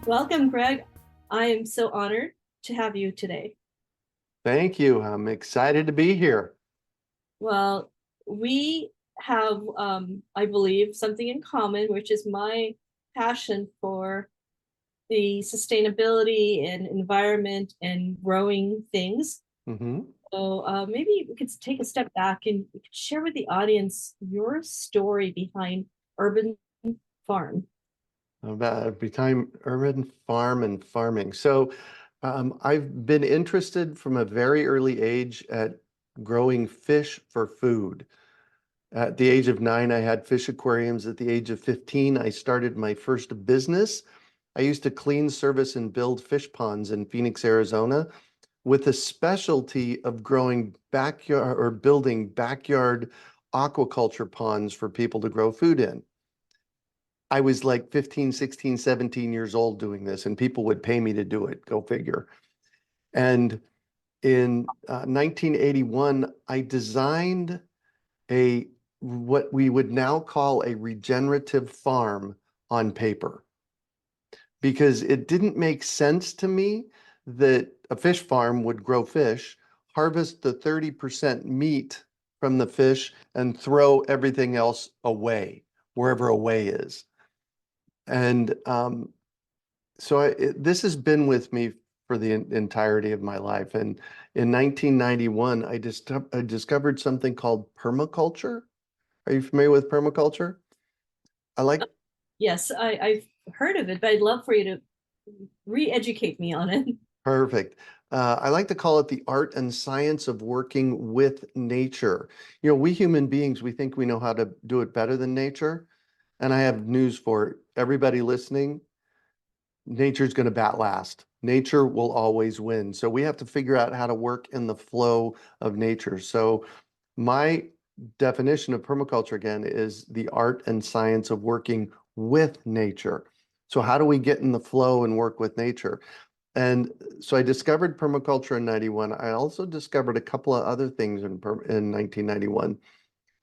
Welcome, Greg. I am so honored to have you today. Thank you. I'm excited to be here. Well, we have, I believe, something in common, which is my passion for the sustainability and environment and growing things. Hmm. So maybe we could take a step back and we could share with the audience your story behind Urban Farm. About between urban farm and farming. I've been interested from a very early age at growing fish for food. At the age of 9, I had fish aquariums. At the age of 15, I started my first business. I used to clean, service, and build fish ponds in Phoenix, Arizona, with a specialty of growing backyard or building backyard aquaculture ponds for people to grow food in. I was like 15, 16, 17 years old doing this, and people would pay me to do it. Go figure. And in 1981, I designed a what we would now call a regenerative farm on paper because it didn't make sense to me that a fish farm would grow fish, harvest the 30% meat from the fish, and throw everything else away, wherever away is. And this has been with me for the entirety of my life. And in 1991, I discovered something called permaculture. Are you familiar with permaculture? I like Yes, I've heard of it, but I'd love for you to re-educate me on it. Perfect. I like to call it the art and science of working with nature. You know, we human beings, we think we know how to do it better than nature. And I have news for everybody listening. Nature's going to bat last. Nature will always win. So we have to figure out how to work in the flow of nature. So my definition of permaculture again is the art and science of working with nature. So how do we get in the flow and work with nature? And so I discovered permaculture in 91. I also discovered a couple of other things in 1991.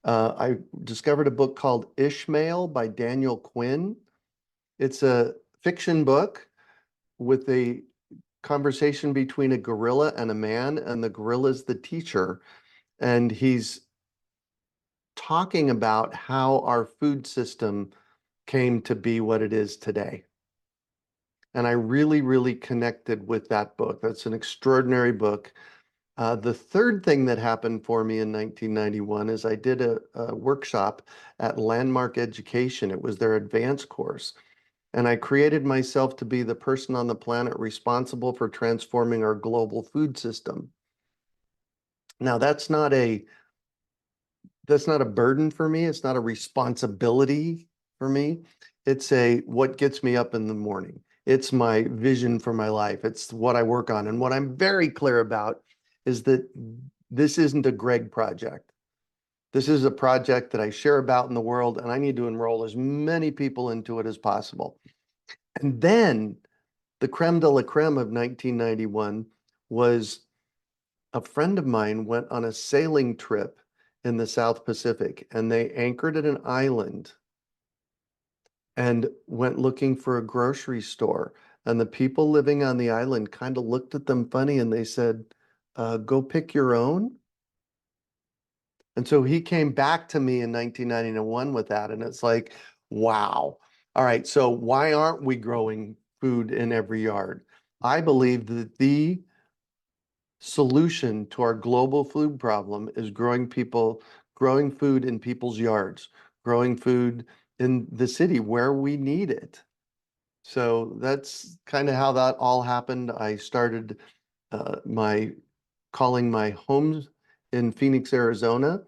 I discovered a book called Ishmael by Daniel Quinn. It's a fiction book with a conversation between a gorilla and a man, and the gorilla is the teacher. And he's talking about how our food system came to be what it is today. And I really, really connected with that book. That's an extraordinary book. The third thing that happened for me in 1991 is I did a workshop at Landmark Education. It was their advanced course. And I created myself to be the person on the planet responsible for transforming our global food system. Now, that's not a burden for me. It's not a responsibility for me. It's a what gets me up in the morning. It's my vision for my life. It's what I work on. And what I'm very clear about is that this isn't a Greg project. This is a project that I share about in the world, and I need to enroll as many people into it as possible. And then the creme de la creme of 1991 was a friend of mine went on a sailing trip in the South Pacific, and they anchored at an island and went looking for a grocery store. And the people living on the island kind of looked at them funny and they said, go pick your own. And so he came back to me in 1991 with that. And it's like, wow. All right. So why aren't we growing food in every yard? I believe that the solution to our global food problem is growing food in people's yards, growing food in the city where we need it. So that's kind of how that all happened. I started my calling my homes in Phoenix, Arizona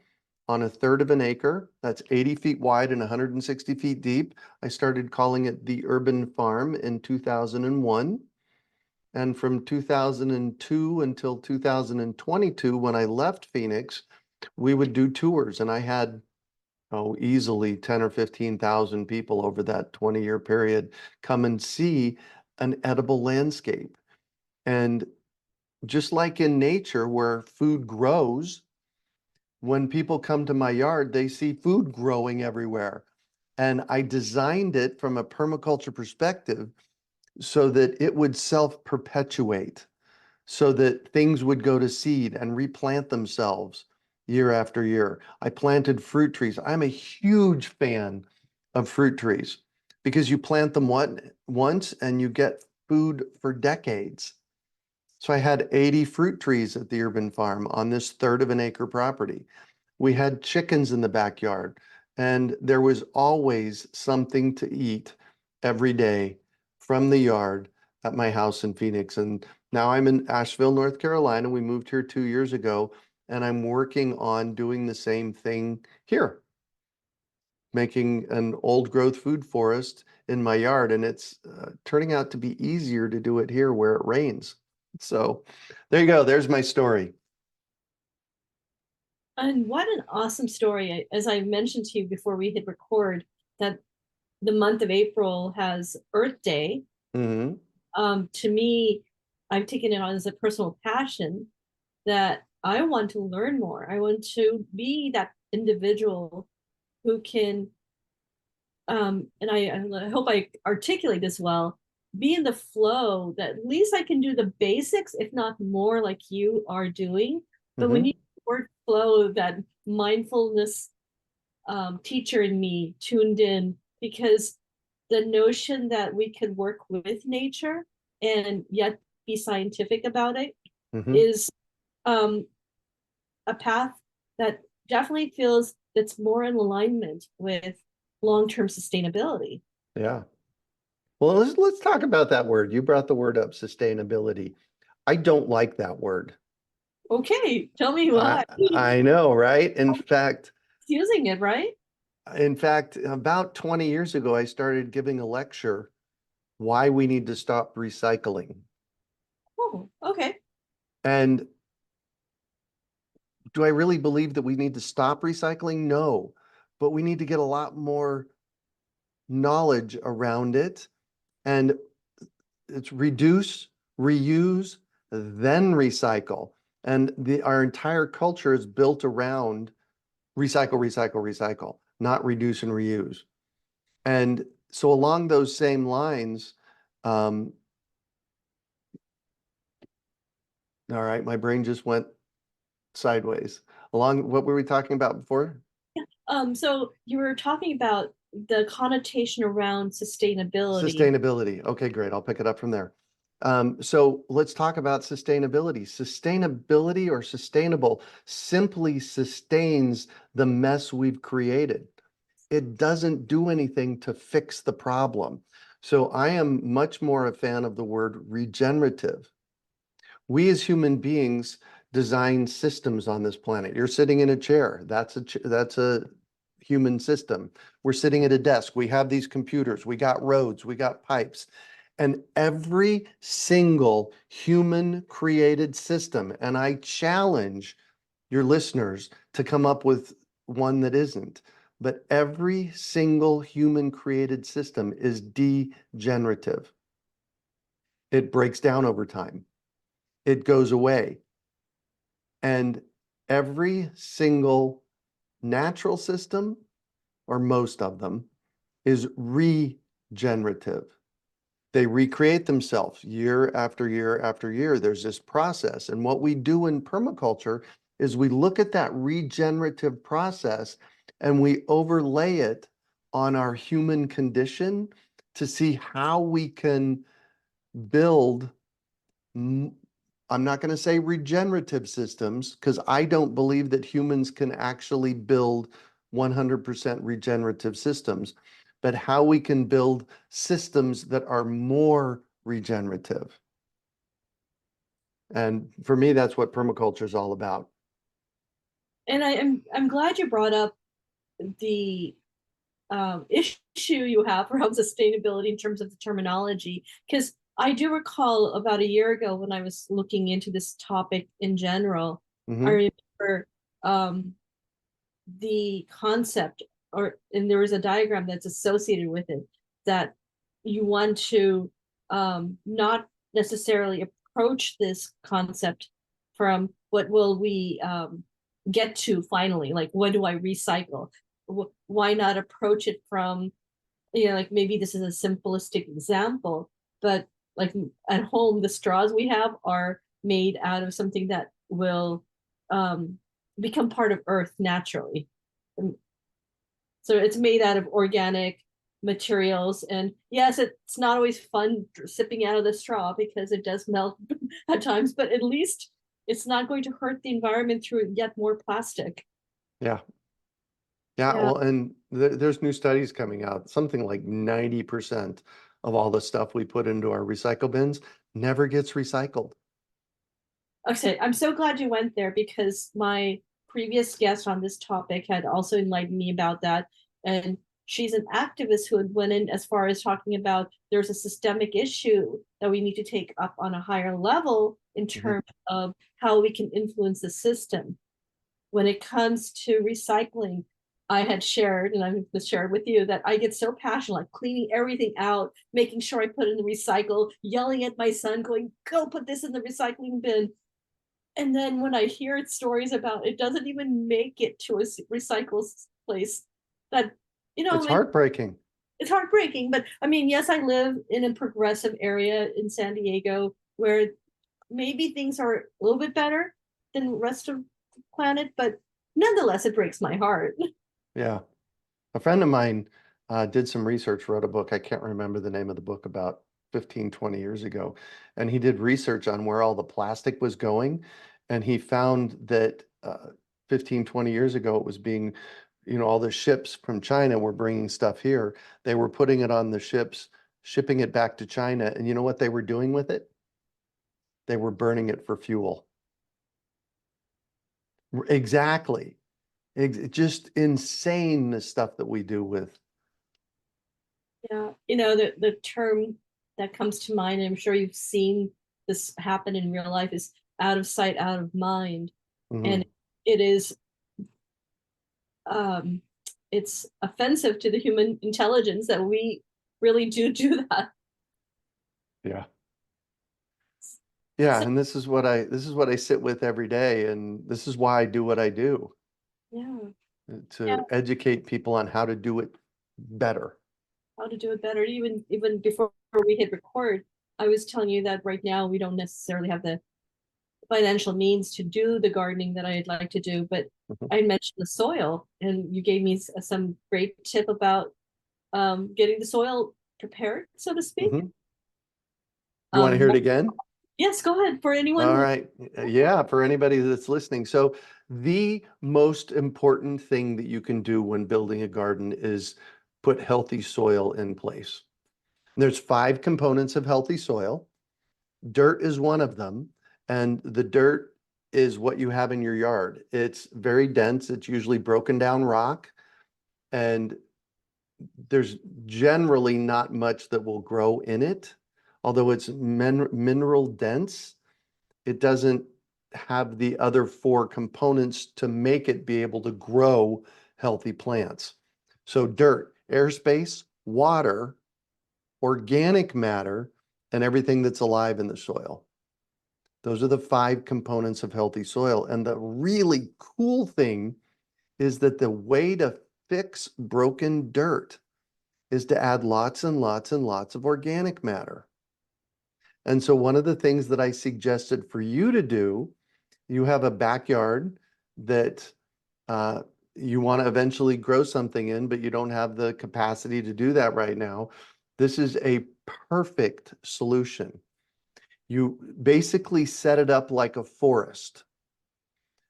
on a third of an acre. That's 80 feet wide and 160 feet deep. I started calling it the Urban Farm in 2001. And from 2002 until 2022, when I left Phoenix, we would do tours, and I had easily 10 or 15,000 people over that 20-year period come and see an edible landscape. And just like in nature where food grows, when people come to my yard, they see food growing everywhere. And I designed it from a permaculture perspective so that it would self-perpetuate, so that things would go to seed and replant themselves year after year. I planted fruit trees. I'm a huge fan of fruit trees because you plant them once and you get food for decades. So I had 80 fruit trees at the urban farm on this third of an acre property. We had chickens in the backyard, and there was always something to eat every day from the yard at my house in Phoenix. And now I'm in Asheville, North Carolina. We moved here 2 years ago, and I'm working on doing the same thing here, making an old growth food forest in my yard. And it's turning out to be easier to do it here where it rains. So there you go. There's my story. And what an awesome story. As I mentioned to you before we hit record, that the month of April has Earth Day. Hmm. To me, I've taken it on as a personal passion that I want to learn more. I want to be that individual who can, and I hope I articulate this well, be in the flow that at least I can do the basics, if not more, like you are doing. But when Hmm. you word flow, that mindfulness teacher in me tuned in, because the notion that we can work with nature and yet be scientific about it Hmm. is um, a path that definitely feels that's more in alignment with long-term sustainability. Yeah. Well, let's talk about that word. You brought the word up, sustainability. I don't like that word. Okay, tell me I why. I know, right? Using it, right? In fact, about 20 years ago, I started giving a lecture why we need to stop recycling. Oh, okay. And do I really believe that we need to stop recycling? No, but we need to get a lot more knowledge around it. And it's reduce, reuse, then recycle. And our entire culture is built around recycle, recycle, recycle, not reduce and reuse. And so along those same lines, um, all right, my brain just went sideways. Along, what were we talking about before? So you were talking about the connotation around sustainability. Sustainability. Okay, great. I'll pick it up from there. So let's talk about sustainability. Sustainability or sustainable simply sustains the mess we've created. It doesn't do anything to fix the problem. So I am much more a fan of the word regenerative. We as human beings design systems on this planet. You're sitting in a chair. That's a human system. We're sitting at a desk. We have these computers. We got roads. We got pipes. And every single human created system, and I challenge your listeners to come up with one that isn't, but every single human created system is degenerative. It breaks down over time. It goes away. And every single natural system, or most of them, is regenerative. They recreate themselves year after year after year. There's this process. And what we do in permaculture is we look at that regenerative process and we overlay it on our human condition to see how we can build I'm not going to say regenerative systems because I don't believe that humans can actually build 100% regenerative systems, but how we can build systems that are more regenerative. And for me, that's what permaculture is all about. And I'm glad you brought up the issue you have around sustainability in terms of the terminology, because I do recall about a year ago when I was looking into this topic in general, Hmm. I remember the concept, and there was a diagram that's associated with it, that you want to not necessarily approach this concept from what will we get to finally, like when do I recycle? Why not approach it from, like maybe this is a simplistic example, but like at home, the straws we have are made out of something that will become part of earth naturally. So it's made out of organic materials. And yes, it's not always fun sipping out of the straw because it does melt at times, but at least it's not going to hurt the environment through yet more plastic. Yeah. Yeah. Yeah. Well, and there's new studies coming out. Something like 90% of all the stuff we put into our recycle bins never gets recycled. Okay, I'm so glad you went there because my previous guest on this topic had also enlightened me about that. And she's an activist who had went in as far as talking about there's a systemic issue that we need to take up on a higher level in Mhm. terms of how we can influence the system. When it comes to recycling, I had shared, and I'm shared with you, that I get so passionate, like cleaning everything out, making sure I put in the recycle, yelling at my son, going, go put this in the recycling bin. And then when I hear stories about it doesn't even make it to a recycle place, that, It's heartbreaking. it's heartbreaking. But I mean, yes, I live in a progressive area in San Diego where maybe things are a little bit better than the rest of the planet, but nonetheless, it breaks my heart. Yeah. A friend of mine did some research, wrote a book. I can't remember the name of the book, about 15, 20 years ago. And he did research on where all the plastic was going. And he found that 15, 20 years ago, it was being, all the ships from China were bringing stuff here. They were putting it on the ships, shipping it back to China. And you know what they were doing with it? They were burning it for fuel. Exactly. Just insane, the stuff that we do with. Yeah, the term that comes to mind, and I'm sure you've seen this happen in real life, is out of sight, out of mind. And Mhm. it is um it's offensive to the human intelligence that we really do that. Yeah. Yeah, So and this is what I sit with every day, and this is why I do what I do, yeah, yeah, to educate people on how to do it better. how to do it better. Even before we hit record, I was telling you that right now we don't necessarily have the financial means to do the gardening that I'd like to do, but Mhm. I mentioned the soil, and you gave me some great tip about getting the soil prepared, so to speak. Mhm. You want to Um, hear it again? yes, go ahead for anyone All who. right. Yeah, for anybody that's listening. So the most important thing that you can do when building a garden is put healthy soil in place. There's 5 components of healthy soil. Dirt is one of them, and the dirt is what you have in your yard. It's very dense. It's usually broken down rock, and there's generally not much that will grow in it. Although it's mineral dense, it doesn't have the other 4 components to make it be able to grow healthy plants. So dirt, airspace, water, organic matter, and everything that's alive in the soil. Those are the 5 components of healthy soil. And the really cool thing is that the way to fix broken dirt is to add lots and lots and lots of organic matter. And so one of the things that I suggested for you to do, you have a backyard that uh, you want to eventually grow something in, but you don't have the capacity to do that right now. This is a perfect solution. You basically set it up like a forest.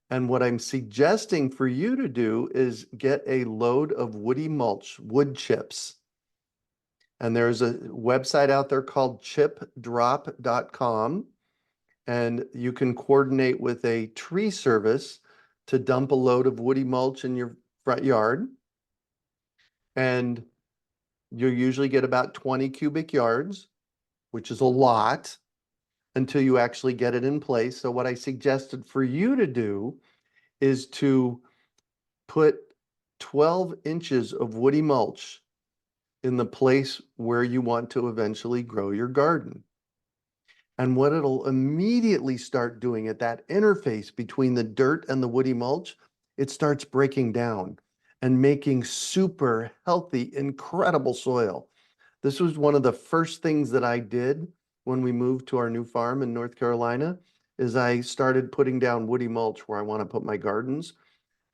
And what I'm suggesting for you to do is get a load of woody mulch, wood chips. And there's a website out there called chipdrop.com. And you can coordinate with a tree service to dump a load of woody mulch in your front yard. And you usually get about 20 cubic yards, which is a lot, until you actually get it in place. So what I suggested for you to do is to put 12 inches of woody mulch in the place where you want to eventually grow your garden. And what it'll immediately start doing at that interface between the dirt and the woody mulch, it starts breaking down and making super healthy, incredible soil. This was one of the first things that I did when we moved to our new farm in North Carolina, is I started putting down woody mulch where I want to put my gardens.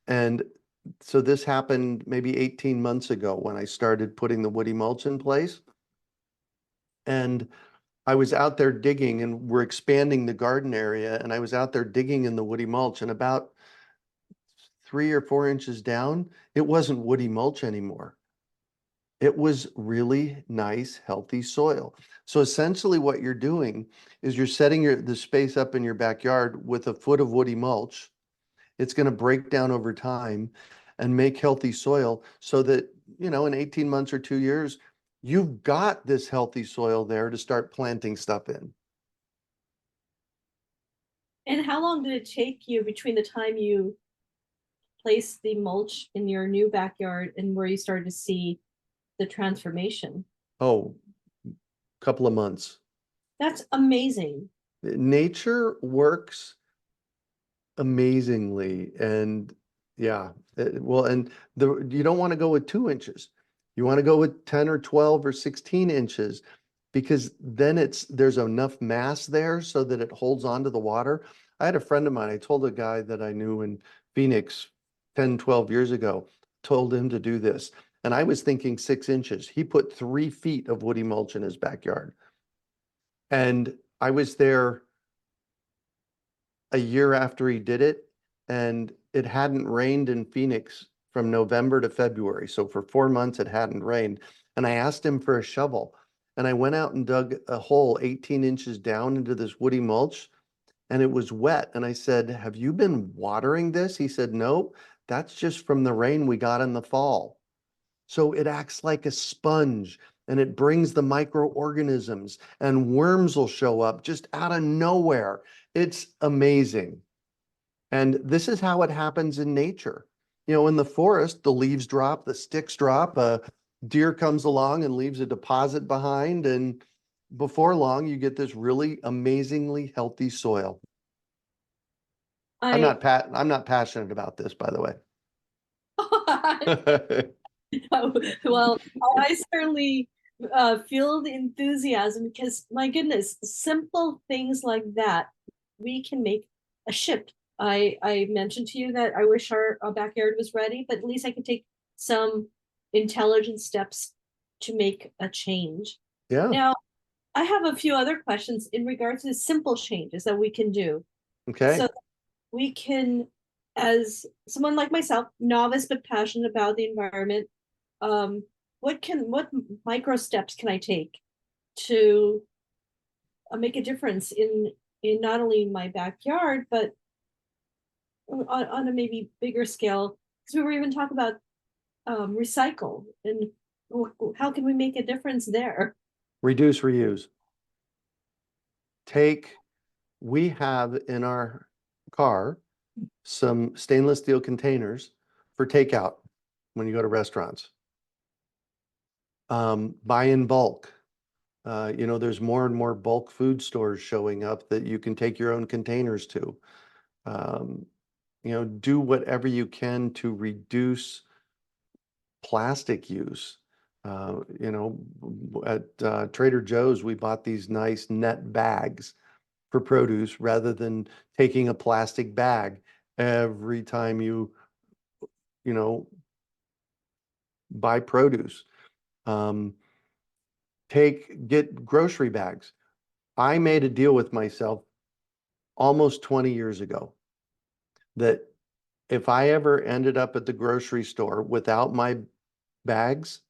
And so this happened maybe 18 months ago when I started putting the woody mulch in place. And I was out there digging, and we're expanding the garden area, and I was out there digging in the woody mulch, and about 3 or 4 inches down, it wasn't woody mulch anymore. It was really nice, healthy soil. So essentially what you're doing is you're setting the space up in your backyard with a foot of woody mulch. It's going to break down over time and make healthy soil so that, in 18 months or 2 years, you've got this healthy soil there to start planting stuff in. And how long did it take you between the time you placed the mulch in your new backyard and where you started to see the transformation? Oh, couple of months. That's amazing. Nature works amazingly. And yeah, well, and you don't want to go with 2 inches. You want to go with 10 or 12 or 16 inches, because then there's enough mass there so that it holds on to the water. I had a friend of mine, I told a guy that I knew in Phoenix 10, 12 years ago, told him to do this. And I was thinking 6 inches. He put 3 feet of woody mulch in his backyard. And I was there a year after he did it, and it hadn't rained in Phoenix from November to February. So for 4 months, it hadn't rained. And I asked him for a shovel, and I went out and dug a hole 18 inches down into this woody mulch, and it was wet. And I said, "Have you been watering this?" He said, "No, that's just from the rain we got in the fall." So it acts like a sponge, and it brings the microorganisms, and worms will show up just out of nowhere. It's amazing. And this is how it happens in nature. In the forest, the leaves drop, the sticks drop, a deer comes along and leaves a deposit behind. And before long, you get this really amazingly healthy soil. I I'm not passionate about this, by the way. well, I certainly feel the enthusiasm because my goodness, simple things like that, we can make a shift. I mentioned to you that I wish our backyard was ready, but at least I can take some intelligent steps to make a change. Yeah. Now, I have a few other questions in regards to simple changes that we can do. Okay. So we can, as someone like myself, novice but passionate about the environment, what micro steps can I take to make a difference in not only my backyard but on a maybe bigger scale? Because we were even talking about recycle and how can we make a difference there? Reduce, reuse. We have in our car some stainless steel containers for takeout when you go to restaurants. Buy in bulk. There's more and more bulk food stores showing up that you can take your own containers to. Do whatever you can to reduce plastic use. At Trader Joe's, we bought these nice net bags for produce rather than taking a plastic bag every time you know, buy produce. Um, get grocery bags. I made a deal with myself almost 20 years ago that if I ever ended up at the grocery store without my bags,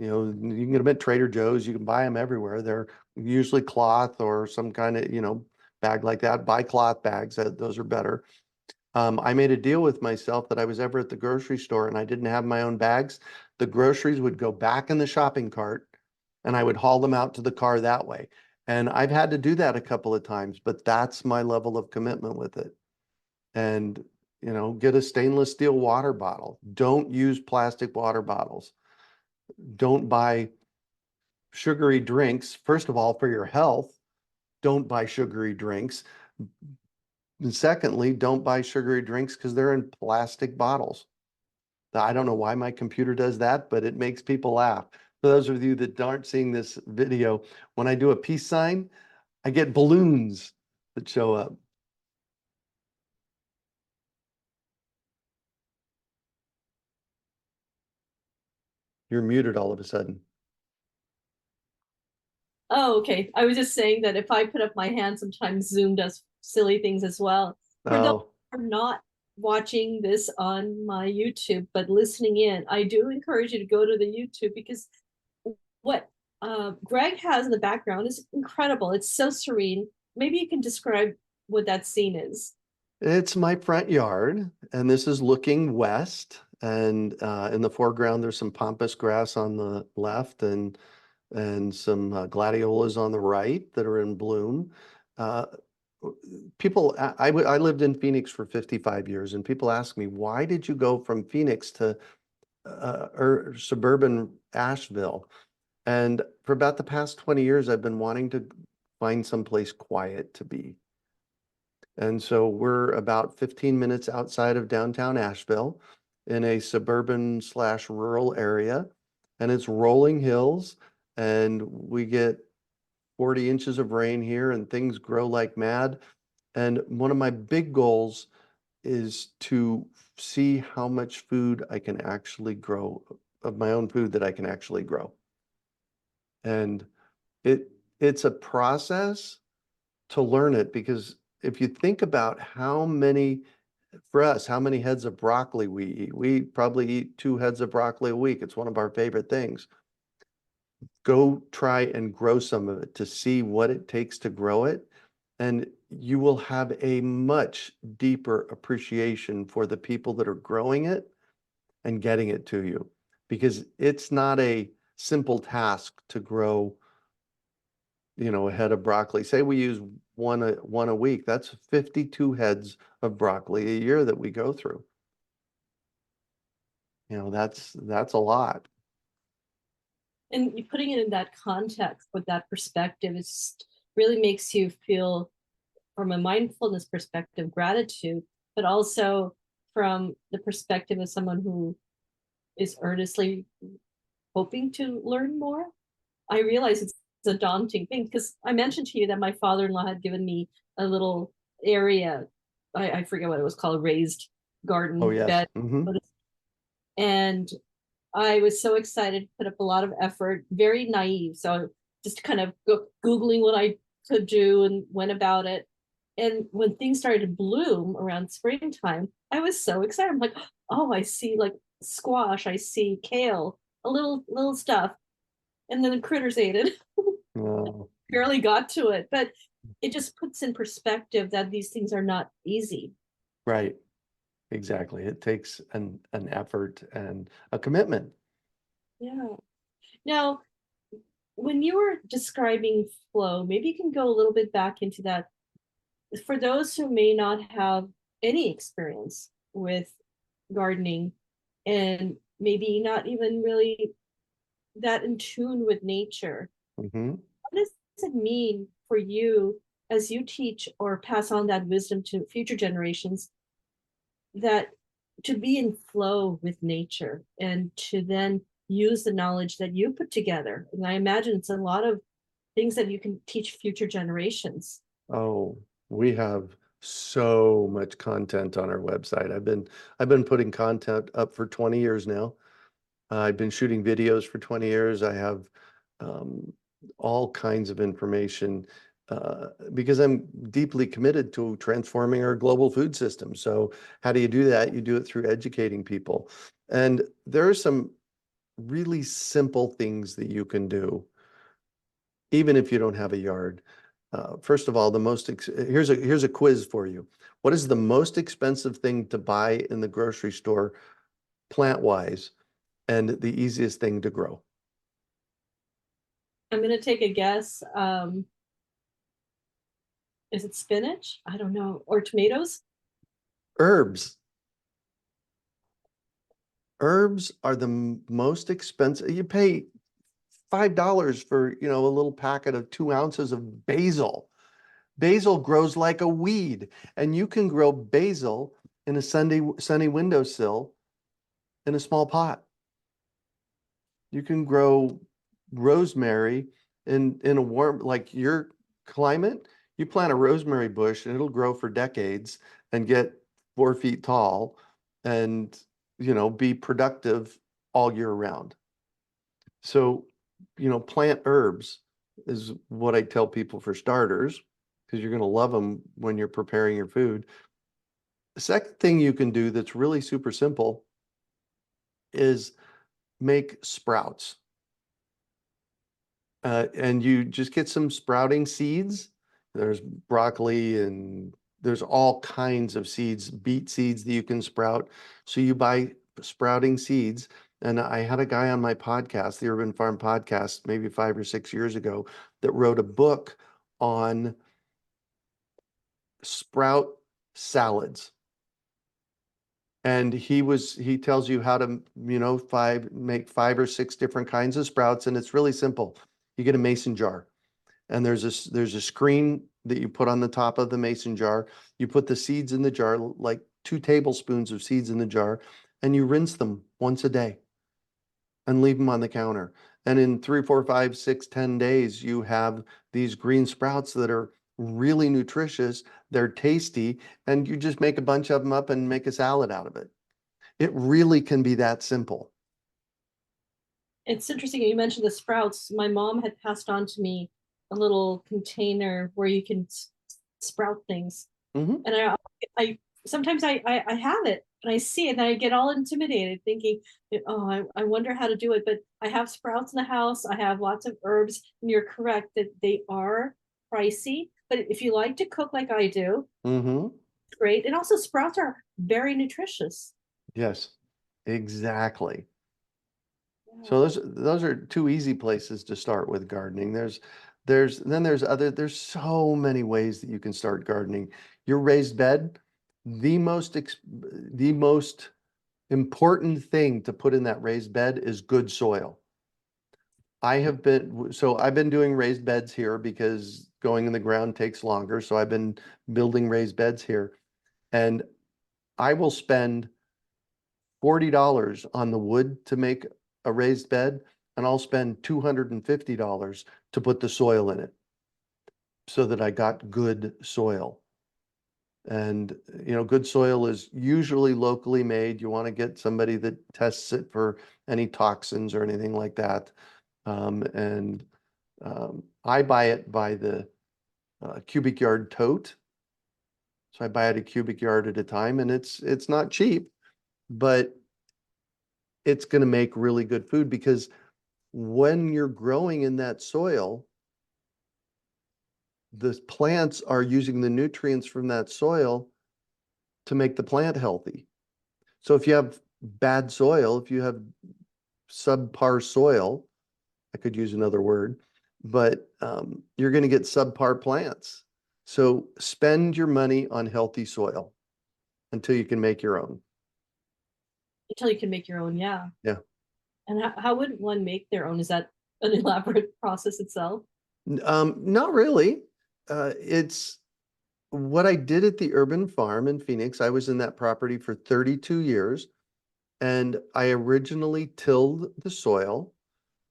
you can get them at Trader Joe's, you can buy them everywhere. They're usually cloth or some kind of, bag like that. Buy cloth bags, those are better. I made a deal with myself that I was ever at the grocery store and I didn't have my own bags, the groceries would go back in the shopping cart and I would haul them out to the car that way. And I've had to do that a couple of times, but that's my level of commitment with it. And, get a stainless steel water bottle. Don't use plastic water bottles. Don't buy sugary drinks. First of all, for your health, don't buy sugary drinks. And secondly, don't buy sugary drinks because they're in plastic bottles. I don't know why my computer does that, but it makes people laugh. For those of you that aren't seeing this video, when I do a peace sign, I get balloons that show up. You're muted all of a sudden. Oh, okay. I was just saying that if I put up my hand, sometimes Zoom does silly things as well. For those Oh, who are not watching this on my YouTube, but listening in, I do encourage you to go to the YouTube, because what Greg has in the background is incredible. It's so serene. Maybe you can describe what that scene is. it's my front yard, and this is looking west. And in the foreground, there's some pampas grass on the left, and some gladiolas on the right that are in bloom. Uh, People, I lived in Phoenix for 55 years, and people ask me, why did you go from Phoenix to or suburban Asheville? And for about the past 20 years, I've been wanting to find someplace quiet to be. And so we're about 15 minutes outside of downtown Asheville in a suburban slash rural area, and it's rolling hills, and we get 40 inches of rain here, and things grow like mad. And one of my big goals is to see how much food I can actually grow, of my own food that I can actually grow. And it's a process to learn it, because if you think about how many, for us, how many heads of broccoli we eat, we probably eat 2 heads of broccoli a week. It's one of our favorite things. Go try and grow some of it to see what it takes to grow it. And you will have a much deeper appreciation for the people that are growing it and getting it to you, because it's not a simple task to grow, a head of broccoli. Say we use one a week, that's 52 heads of broccoli a year that we go through. That's a lot. And putting it in that context with that perspective, is really makes you feel, from a mindfulness perspective, gratitude, but also from the perspective of someone who is earnestly hoping to learn more. I realize it's a daunting thing, because I mentioned to you that my father-in-law had given me a little area. I forget what it was called, raised Oh, garden yes. bed. And I was so excited, put up a lot of effort, very naive. So just kind of Googling what I could do and went about it. And when things started to bloom around springtime, I was so excited. I'm like, oh, I see like squash, I see kale, a little stuff. And then the critters ate it. Oh, Barely got to it. But it just puts in perspective that these things are not easy. right. Exactly. It takes an effort and a commitment. Yeah. Now, when you were describing flow, maybe you can go a little bit back into that. For those who may not have any experience with gardening, and maybe not even really that in tune with nature, Hmm. what does it mean for you, as you teach or pass on that wisdom to future generations, that to be in flow with nature and to then use the knowledge that you put together? And I imagine it's a lot of things that you can teach future generations. Oh, we have so much content on our website. I've been putting content up for 20 years now. I've been shooting videos for 20 years. I have um, all kinds of information because I'm deeply committed to transforming our global food system. So how do you do that? You do it through educating people. And there are some really simple things that you can do, even if you don't have a yard. First of all, here's a quiz for you. What is the most expensive thing to buy in the grocery store, plant-wise, and the easiest thing to grow? I'm going to take a guess. Is it spinach? I don't know. Or tomatoes? Herbs. Herbs are the most expensive. You pay $5 for, a little packet of 2 ounces of basil. Basil grows like a weed, and you can grow basil in a sunny windowsill in a small pot. You can grow rosemary in a warm, like your climate, you plant a rosemary bush and it'll grow for decades and get 4 feet tall and, be productive all year round. So, plant herbs is what I tell people for starters, because you're going to love them when you're preparing your food. The second thing you can do that's really super simple is make sprouts. And you just get some sprouting seeds. There's broccoli and there's all kinds of seeds, beet seeds that you can sprout. So you buy sprouting seeds. And I had a guy on my podcast, the Urban Farm Podcast, maybe 5 or 6 years ago, that wrote a book on sprout salads. And he tells you how to, make 5 or 6 different kinds of sprouts. And it's really simple. You get a mason jar. And there's a screen that you put on the top of the mason jar. You put the seeds in the jar, like 2 tablespoons of seeds in the jar, and you rinse them once a day and leave them on the counter. And in 3, 4, 5, 6, 10 days, you have these green sprouts that are really nutritious. They're tasty, and you just make a bunch of them up and make a salad out of it. It really can be that simple. It's interesting you mentioned the sprouts. My mom had passed on to me a little container where you can sprout things. Mhm. And I sometimes I have it and I see it and I get all intimidated thinking, oh, I wonder how to do it. But I have sprouts in the house. I have lots of herbs, and you're correct that they are pricey. But if you like to cook like I do, Mhm. great. And also sprouts are very nutritious. Yes, exactly. Yeah. So those are 2 easy places to start with gardening. There's so many ways that you can start gardening. Your raised bed, the most important thing to put in that raised bed is good soil. I've been doing raised beds here because going in the ground takes longer. So I've been building raised beds here, and I will spend $40 on the wood to make a raised bed, and I'll spend $250 to put the soil in it so that I got good soil. And, good soil is usually locally made. You want to get somebody that tests it for any toxins or anything like that. And I buy it by the cubic yard tote. So I buy it a cubic yard at a time, and it's not cheap, but it's going to make really good food, because when you're growing in that soil, the plants are using the nutrients from that soil to make the plant healthy. So if you have bad soil, if you have subpar soil, I could use another word, but you're going to get subpar plants. So spend your money on healthy soil until you can make your own. Until you can make your own, yeah. Yeah. And how would one make their own? Is that an elaborate process itself? Not really. It's what I did at the urban farm in Phoenix. I was in that property for 32 years, and I originally tilled the soil,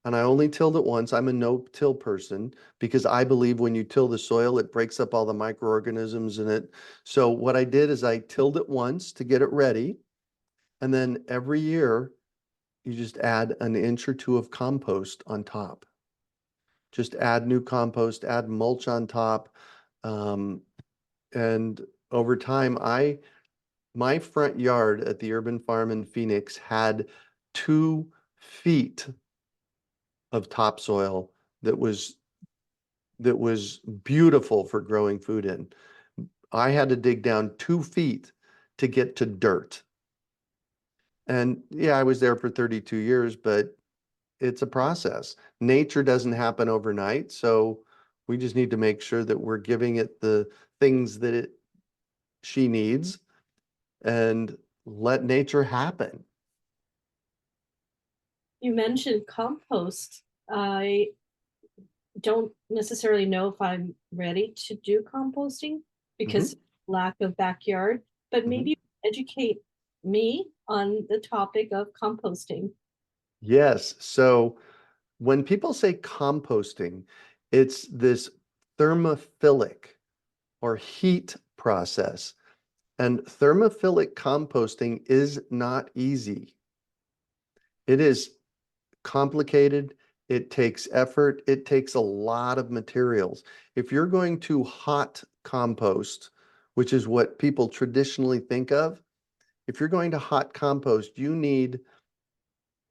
and I only tilled it once. I'm a no-till person because I believe when you till the soil, it breaks up all the microorganisms in it. So what I did is I tilled it once to get it ready, and then every year you just add an inch or two of compost on top. Just add new compost, add mulch on top. Um, and over time, my front yard at the urban farm in Phoenix had 2 feet of topsoil that was beautiful for growing food in. I had to dig down 2 feet to get to dirt. And yeah, I was there for 32 years, but it's a process. Nature doesn't happen overnight. So we just need to make sure that we're giving it the things that she needs, and let nature happen. You mentioned compost. I don't necessarily know if I'm ready to do composting because Mhm. lack of backyard, but Mhm. maybe educate me on the topic of composting. Yes. So when people say composting, it's this thermophilic or heat process. And thermophilic composting is not easy. It is complicated. It takes effort. It takes a lot of materials. If you're going to hot compost, which is what people traditionally think of, if you're going to hot compost, you need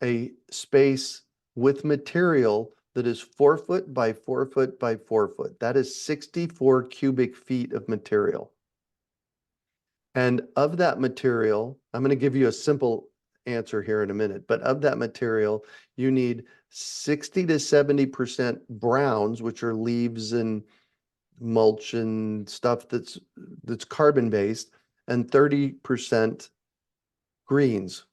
a space with material that is 4 foot by 4 foot by 4 foot. That is 64 cubic feet of material. And of that material, I'm going to give you a simple answer here in a minute, but of that material, you need 60 to 70% browns, which are leaves and mulch and stuff that's carbon based, and 30% greens.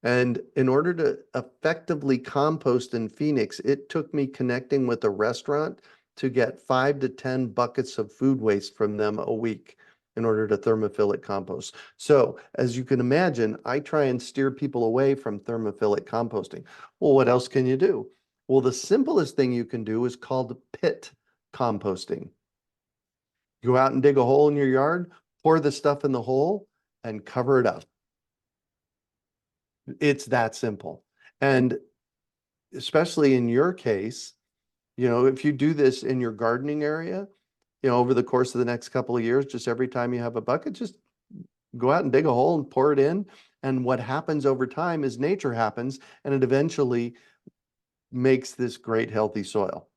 And in order to effectively compost in Phoenix, it took me connecting with a restaurant to get 5 to 10 buckets of food waste from them a week in order to thermophilic compost. So as you can imagine, I try and steer people away from thermophilic composting. Well, what else can you do? Well, the simplest thing you can do is called pit composting. Go out and dig a hole in your yard, pour the stuff in the hole, and cover it up. It's that simple. And especially in your case, if you do this in your gardening area, over the course of the next couple of years, just every time you have a bucket, just go out and dig a hole and pour it in. And what happens over time is nature happens, and it eventually makes this great healthy soil.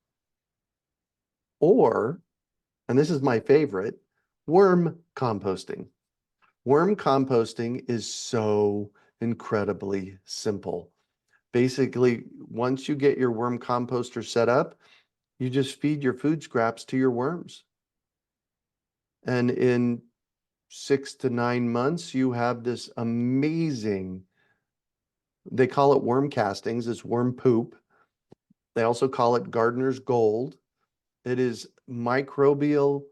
Or, and this is my favorite, worm composting. Worm composting is so incredibly simple. Basically, once you get your worm composter set up, you just feed your food scraps to your worms. And in 6 to 9 months, you have this amazing, they call it worm castings, it's worm poop. They also call it gardener's gold. It is microbial,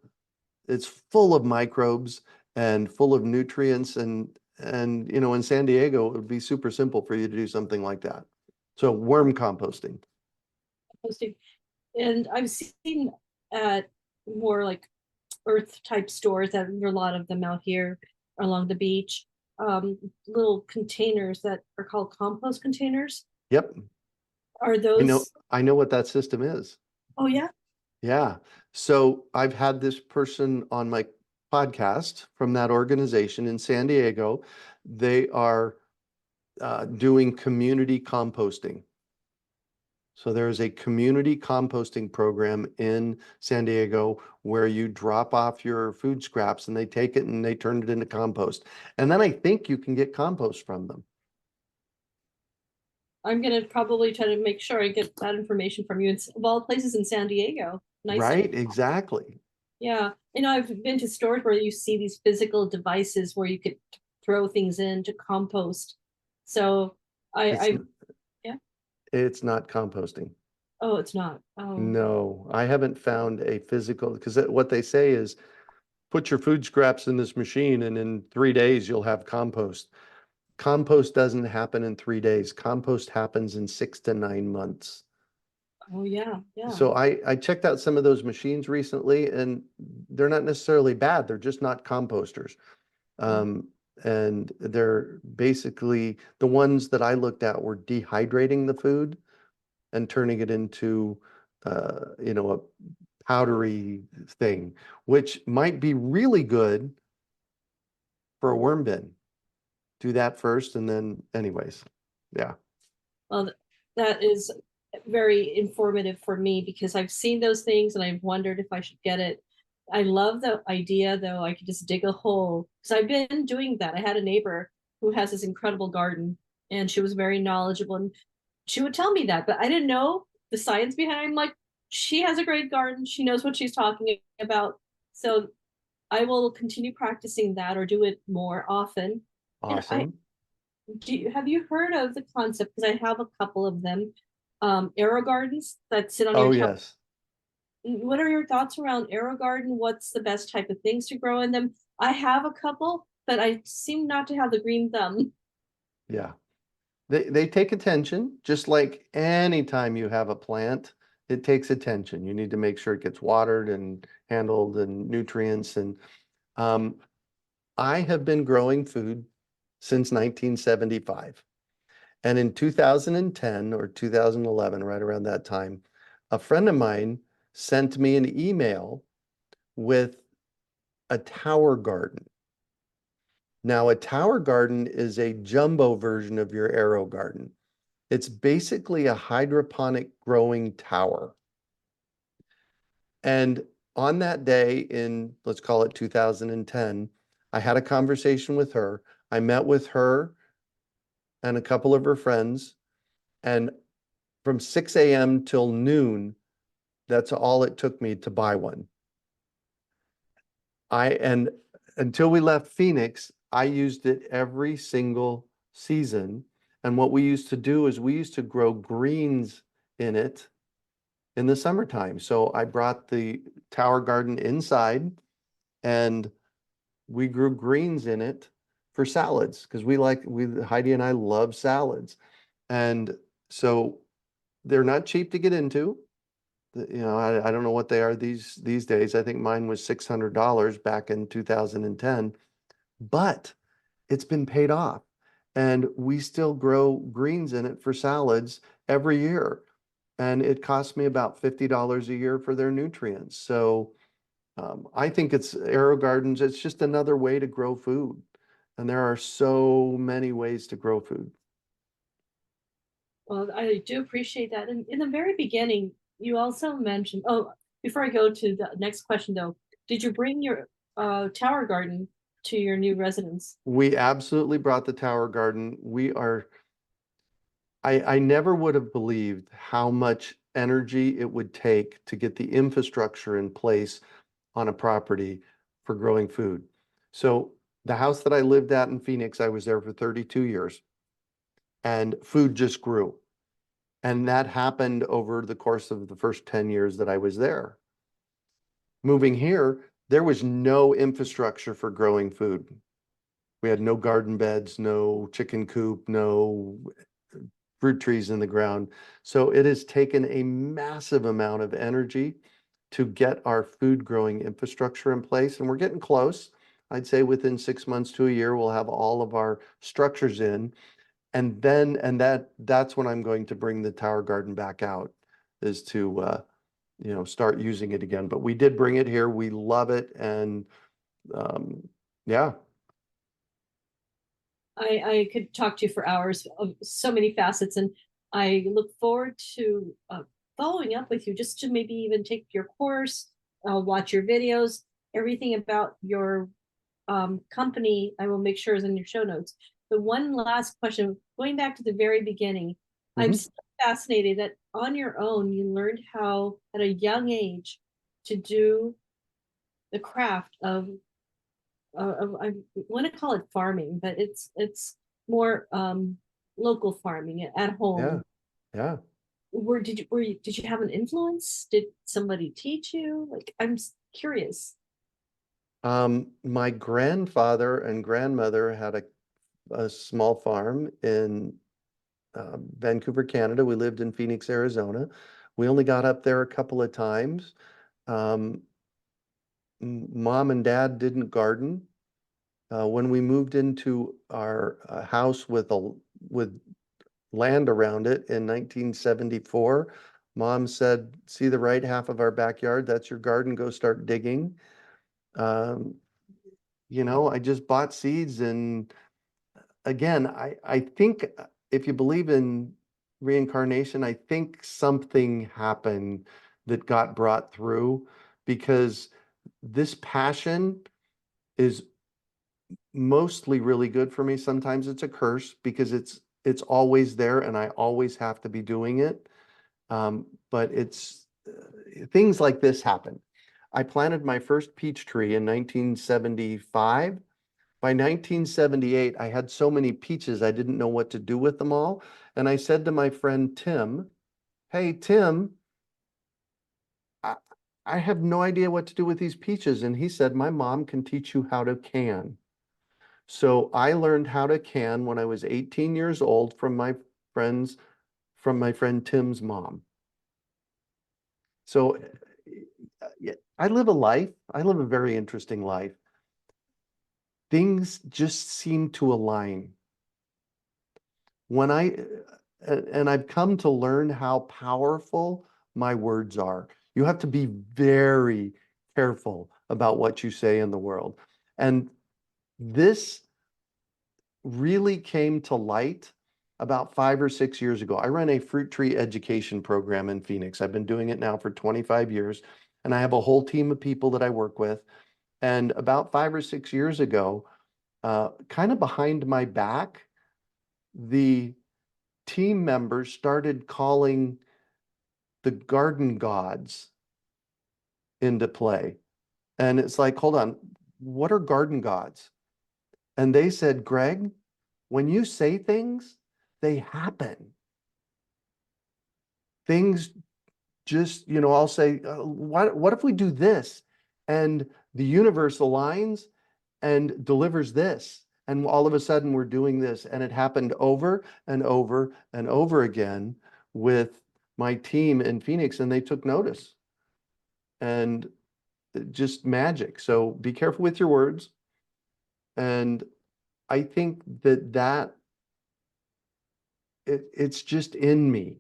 it's full of microbes and full of nutrients. And in San Diego, it would be super simple for you to do something like that. So worm composting. Posting. And I've seen at more like earth type stores, that there are a lot of them out here along the beach, little containers that are called compost containers. Yep. Are those? I know what that system is. Oh yeah. Yeah. So I've had this person on my podcast from that organization in San Diego. They are doing community composting. So there's a community composting program in San Diego where you drop off your food scraps and they take it and they turn it into compost. And then I think you can get compost from them. I'm gonna probably try to make sure I get that information from you. It's of all places in San Diego. Nice. Right, exactly. Yeah. I've been to stores where you see these physical devices where you could throw things in to compost. So It's, yeah. it's not composting. Oh, it's not. Oh. No, I haven't found a physical, because what they say is put your food scraps in this machine and in 3 days you'll have compost. Compost doesn't happen in 3 days. Compost happens in 6 to 9 months. Oh yeah, yeah. So I checked out some of those machines recently and they're not necessarily bad. They're just not composters. And they're basically, the ones that I looked at were dehydrating the food and turning it into, a powdery thing, which might be really good for a worm bin. Do that first and then anyways, yeah. Well, that is very informative for me because I've seen those things and I've wondered if I should get it. I love the idea though, I could just dig a hole because I've been doing that. I had a neighbor who has this incredible garden and she was very knowledgeable and she would tell me that, but I didn't know the science behind it. I'm like, she has a great garden. She knows what she's talking about. So I will continue practicing that or do it more often. And Awesome. have you heard of the concept? Because I have a couple of them. Aerogardens that sit on Oh, your yes. What are your thoughts around Aerogarden? What's the best type of things to grow in them? I have a couple, but I seem not to have the green thumb. Yeah. They take attention, just like anytime you have a plant, it takes attention. You need to make sure it gets watered and handled and nutrients. And um, I have been growing food since 1975. And in 2010 or 2011, right around that time, a friend of mine sent me an email with a tower garden. Now, a tower garden is a jumbo version of your Aerogarden. It's basically a hydroponic growing tower. And on that day in, let's call it 2010, I had a conversation with her. I met with her and a couple of her friends. And from 6 a.m. till noon, that's all it took me to buy one. And until we left Phoenix, I used it every single season. And what we used to do is we used to grow greens in it in the summertime. So I brought the tower garden inside and we grew greens in it for salads because Heidi and I love salads. And so they're not cheap to get into. You know, I don't know what they are these days. I think mine was $600 back in 2010, but it's been paid off. And we still grow greens in it for salads every year. And it costs me about $50 a year for their nutrients. So I think it's Aerogardens. It's just another way to grow food. And there are so many ways to grow food. Well, I do appreciate that. And in the very beginning, you also mentioned, oh, before I go to the next question though, did you bring your tower garden to your new residence? We absolutely brought the tower garden. I never would have believed how much energy it would take to get the infrastructure in place on a property for growing food. So the house that I lived at in Phoenix, I was there for 32 years and food just grew. And that happened over the course of the first 10 years that I was there. Moving here, there was no infrastructure for growing food. We had no garden beds, no chicken coop, no fruit trees in the ground. So it has taken a massive amount of energy to get our food growing infrastructure in place. And we're getting close. I'd say within 6 months to a year, we'll have all of our structures in. That's when I'm going to bring the tower garden back out, is to start using it again. But we did bring it here. We love it. And yeah. I could talk to you for hours of so many facets, and I look forward to following up with you just to maybe even take your course, watch your videos, everything about your company. I will make sure is in your show notes. The one last question, going back to the very beginning, I'm Mhm. so fascinated that on your own you learned how at a young age to do the craft of I want to call it farming, but it's more local farming at Yeah. home. Yeah. Did you have an influence? Did somebody teach you? Like I'm curious. My grandfather and grandmother had a small farm in Vancouver, Canada. We lived in Phoenix, Arizona. We only got up there a couple of times. Um, Mom and dad didn't garden. When we moved into our house with land around it in 1974, Mom said, "See the right half of our backyard? That's your garden. Go start digging." Um, I just bought seeds. And again, I think if you believe in reincarnation, I think something happened that got brought through, because this passion is mostly really good for me. Sometimes it's a curse because it's always there and I always have to be doing it. But it's things like this happen. I planted my first peach tree in 1975. By 1978, I had so many peaches, I didn't know what to do with them all. And I said to my friend Tim, "Hey, Tim, I, I have no idea what to do with these peaches." And he said, "My mom can teach you how to can." So I learned how to can when I was 18 years old friends, from my friend Tim's mom. So yeah, I live a life. I live a very interesting life. Things just seem to align. When and I've come to learn how powerful my words are. You have to be very careful about what you say in the world. And this really came to light about 5 or 6 years ago. I run a fruit tree education program in Phoenix. I've been doing it now for 25 years, and I have a whole team of people that I work with. And about 5 or 6 years ago, kind of behind my back, the team members started calling the garden gods into play. And it's like, hold on, what are garden gods? And they said, Greg, when you say things, they happen. Things just, I'll say, what if we do this? And the universe aligns and delivers this. And all of a sudden we're doing this. And it happened over and over and over again with my team in Phoenix, and they took notice. And just magic. So be careful with your words. And I think it's just in me.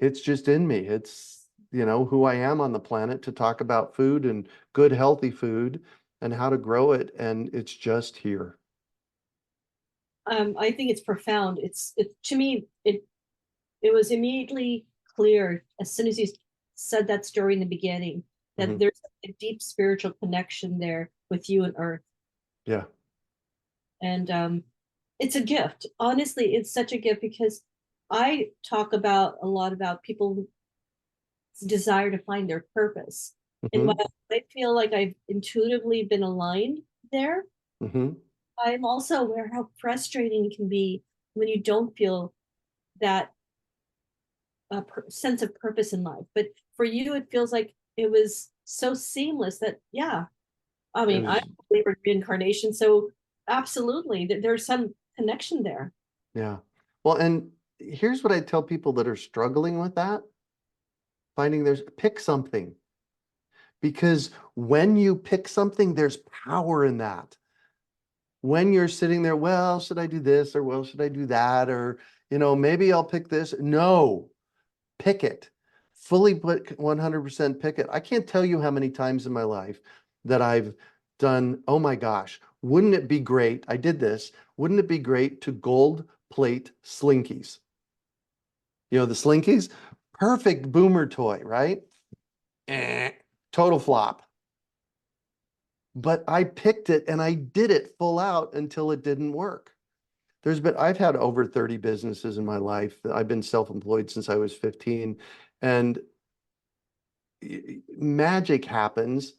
It's just in me. It's, who I am on the planet to talk about food and good, healthy food and how to grow it. And it's just here. I think it's profound. It to me, it was immediately clear as soon as you said that story in the beginning that Mhm. there's a deep spiritual connection there with you and Earth. Yeah. And it's a gift. Honestly, it's such a gift because I talk about a lot about people's desire to find their purpose. And hmm while I feel like I've intuitively been aligned there, hmm I'm also aware how frustrating it can be when you don't feel that sense of purpose in life. But for you, it feels like it was so seamless that, yeah, I It mean, I'm was, a believer in reincarnation. So absolutely, there's some connection there. yeah. Well, and here's what I tell people that are struggling with that, finding there's pick something. Because when you pick something, there's power in that. When you're sitting there, well, should I do this or well, should I do that? Or, maybe I'll pick this. No, pick it. Fully put 100% pick it. I can't tell you how many times in my life that I've done, oh my gosh, wouldn't it be great? I did this. Wouldn't it be great to gold plate slinkies? The slinkies, perfect boomer toy, right? Eh, total flop. But I picked it and I did it full out until it didn't work. I've had over 30 businesses in my life. I've been self-employed since I was 15, and magic happens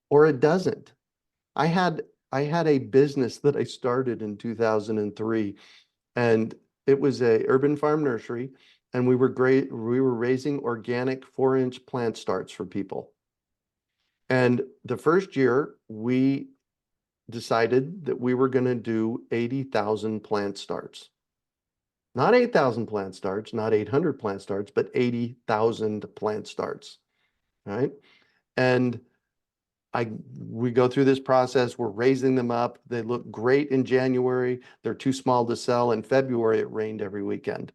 or it doesn't. I had I had a business that I started in 2003, and it was a urban farm nursery, and we were raising organic 4-inch plant starts for people. And the first year we decided that we were going to do 80,000 plant starts. Not 8,000 plant starts, not 800 plant starts, but 80,000 plant starts, right? And we go through this process, we're raising them up. They look great in January. They're too small to sell. In February, it rained every weekend.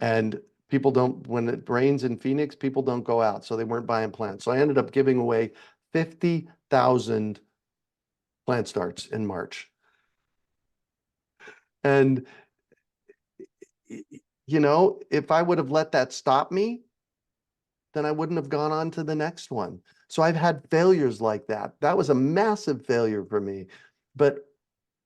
And when it rains in Phoenix, people don't go out. So they weren't buying plants. So I ended up giving away 50,000 plant starts in March. And, if I would have let that stop me, then I wouldn't have gone on to the next one. So I've had failures like that. That was a massive failure for me, but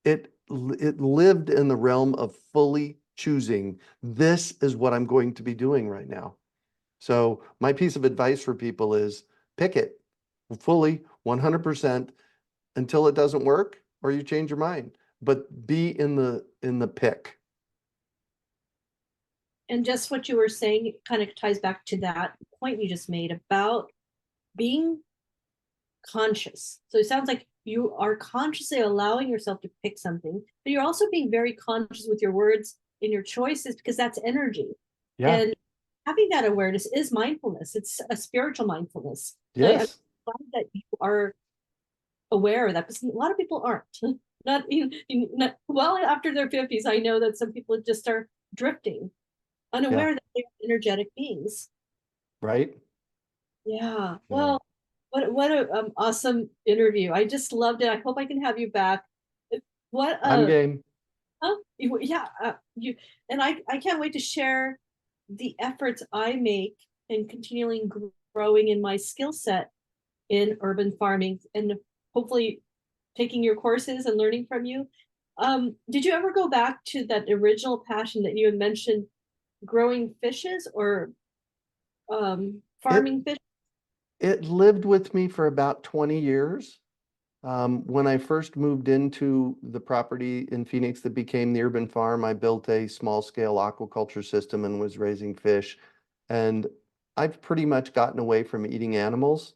it lived in the realm of fully choosing, this is what I'm going to be doing right now. So my piece of advice for people is pick it fully 100% until it doesn't work or you change your mind, but be in the pick. And just what you were saying kind of ties back to that point you just made about being conscious. So it sounds like you are consciously allowing yourself to pick something, but you're also being very conscious with your words and your choices, because that's energy. Yeah. And having that awareness is mindfulness. It's a spiritual mindfulness. I'm Yes. glad that you are aware of that, because a lot of people aren't. Not well after their 50s. I know that some people just are drifting, Yeah. unaware that they're energetic beings. Right. Yeah. Yeah. Well, what a awesome interview. I just loved it. I hope I can have you back. What I'm game. yeah, you and I can't wait to share the efforts I make in continually growing in my skill set in urban farming, and hopefully taking your courses and learning from you. Did you ever go back to that original passion that you had mentioned, growing fishes or It farming fish? it lived with me for about 20 years. When I first moved into the property in Phoenix that became the urban farm, I built a small scale aquaculture system and was raising fish. And I've pretty much gotten away from eating animals.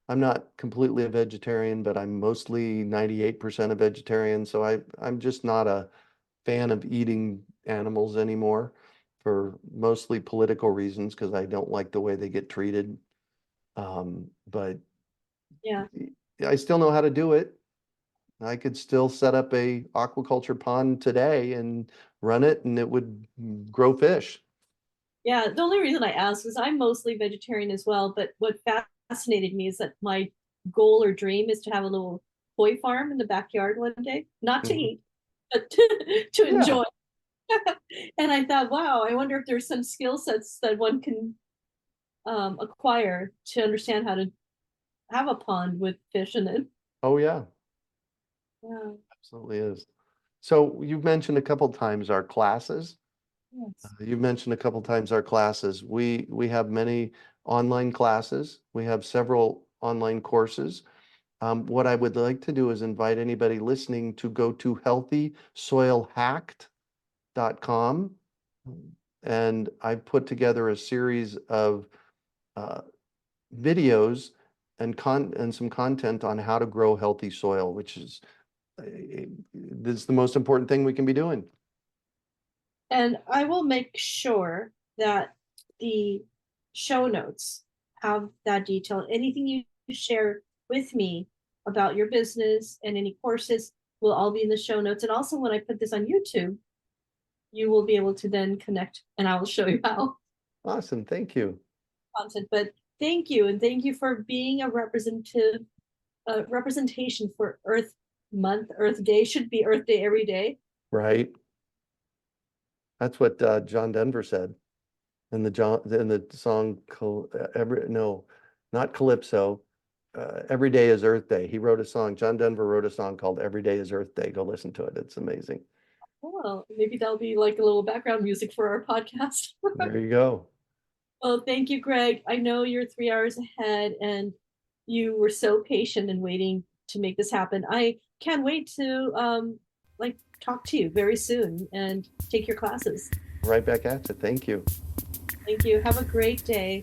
I'm not completely a vegetarian, but I'm mostly 98% a vegetarian. So I'm just not a fan of eating animals anymore for mostly political reasons because I don't like the way they get treated. But Yeah. I still know how to do it. I could still set up a aquaculture pond today and run it and it would grow fish. Yeah, the only reason I asked is I'm mostly vegetarian as well, but what fascinated me is that my goal or dream is to have a little koi farm in the backyard one day, not to Mhm. eat, but to Yeah. enjoy. And I thought, wow, I wonder if there's some skill sets that one can acquire to understand how to have a pond with fish in it. Oh, yeah. Yeah, Absolutely is. So you've mentioned a couple times our classes. yes. You've mentioned a couple times our classes. We have many online classes. We have several online courses. What I would like to do is invite anybody listening to go to healthysoilhacked.com. And I've put together a series of uh, videos and some content on how to grow healthy soil, which is this is the most important thing we can be doing. And I will make sure that the show notes have that detail. Anything you share with me about your business and any courses will all be in the show notes. And also, when I put this on YouTube, you will be able to then connect and I will show you how Awesome. Thank you. content. But thank you. And thank you for being a representative representation for Earth Month. Earth Day should be Earth Day every day. Right. That's what John Denver said in the song not Calypso. Every day is Earth Day. He wrote a song. John Denver wrote a song called Every Day is Earth Day. Go listen to it. It's amazing. Well, maybe that'll be like a little background music for our podcast. There you go. Well, thank you, Greg. I know you're 3 hours ahead and you were so patient and waiting to make this happen. I can't wait to like talk to you very soon and take your classes. Right back at you. Thank you. Thank you. Have a great day.